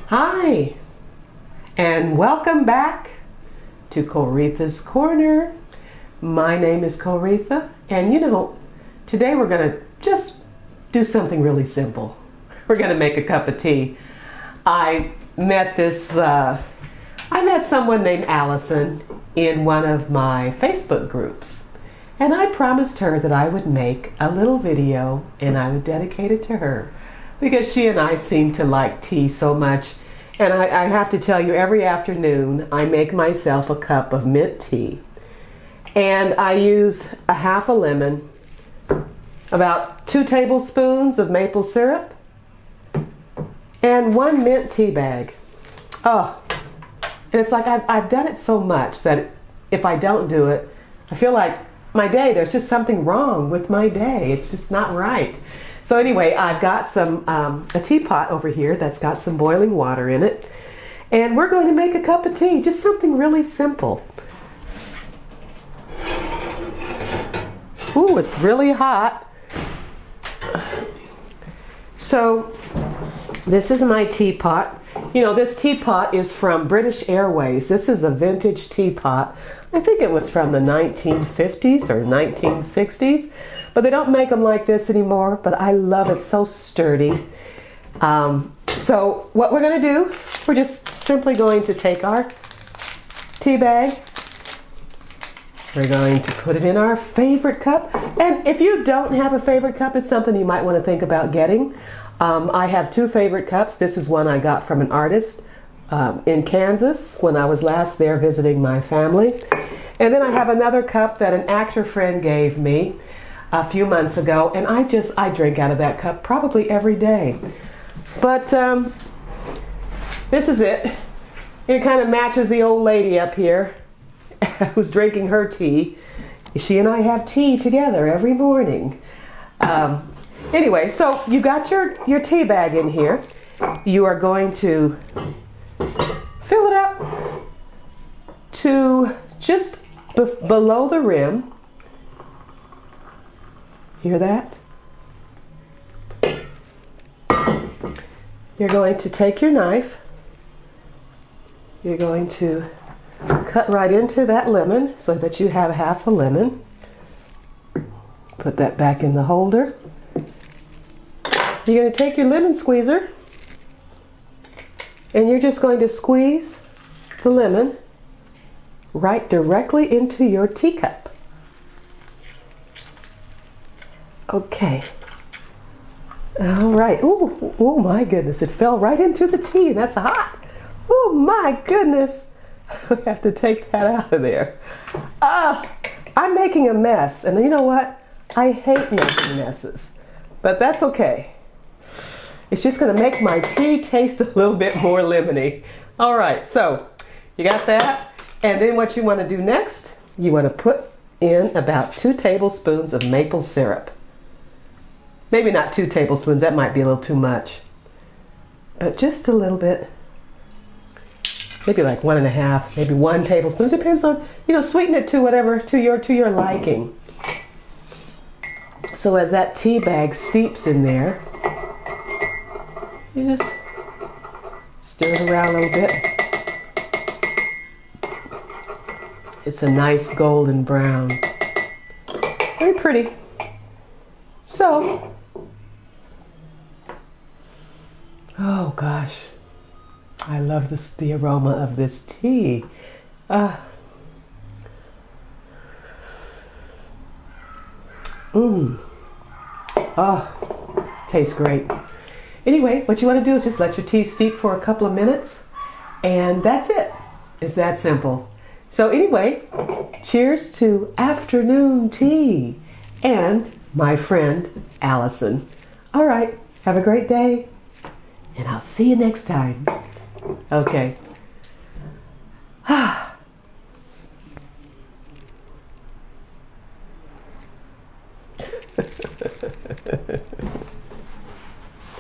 Hi, and welcome back to CoReatha's Corner. My name is CoReatha, and today we're going to just do something really simple. We're going to make a cup of tea. I met someone named Allison in one of my Facebook groups, and I promised her that I would make a little video and I would dedicate it to her because she and I seem to like tea so much. And I have to tell you, every afternoon I make myself a cup of mint tea, and I use a half a lemon, about 2 tablespoons of maple syrup, and 1 mint tea bag. Oh, and it's like I've done it so much that if I don't do it, I feel like there's just something wrong with my day. It's just not right. So anyway, I've got a teapot over here that's got some boiling water in it. And we're going to make a cup of tea, just something really simple. Ooh, it's really hot. So this is my teapot. This teapot is from British Airways. This is a vintage teapot. I think it was from the 1950s or 1960s. But they don't make them like this anymore, but I love it, so sturdy. So what we're going to do, we're just simply going to take our tea bag. We're going to put it in our favorite cup. And if you don't have a favorite cup, it's something you might want to think about getting. I have 2 favorite cups. This is one I got from an artist in Kansas when I was last there visiting my family. And then I have another cup that an actor friend gave me a few months ago, and I drink out of that cup probably every day. But this is it. It kind of matches the old lady up here who's drinking her tea. She and I have tea together every morning. Anyway, so you got your tea bag in here. You are going to fill it up to just below the rim. Hear that? You're going to take your knife. You're going to cut right into that lemon so that you have half a lemon. Put that back in the holder. You're going to take your lemon squeezer and you're just going to squeeze the lemon right directly into your teacup. Okay. All right. Oh my goodness. It fell right into the tea. That's hot. Oh my goodness. We have to take that out of there. I'm making a mess. And you know what? I hate making messes. But that's okay. It's just going to make my tea taste a little bit more lemony. All right. So you got that. And then what you want to do next, you want to put in about 2 tablespoons of maple syrup. Maybe not 2 tablespoons, that might be a little too much. But just a little bit. Maybe like 1.5, maybe 1 tablespoon. Depends on, sweeten it to whatever, to your liking. So as that tea bag steeps in there, you just stir it around a little bit. It's a nice golden brown. Very pretty. So, oh gosh, I love the aroma of this tea. Oh, tastes great. Anyway, what you want to do is just let your tea steep for a couple of minutes, and that's it. It's that simple. So anyway, cheers to afternoon tea and my friend Allison. All right, have a great day, and I'll see you next time. Okay.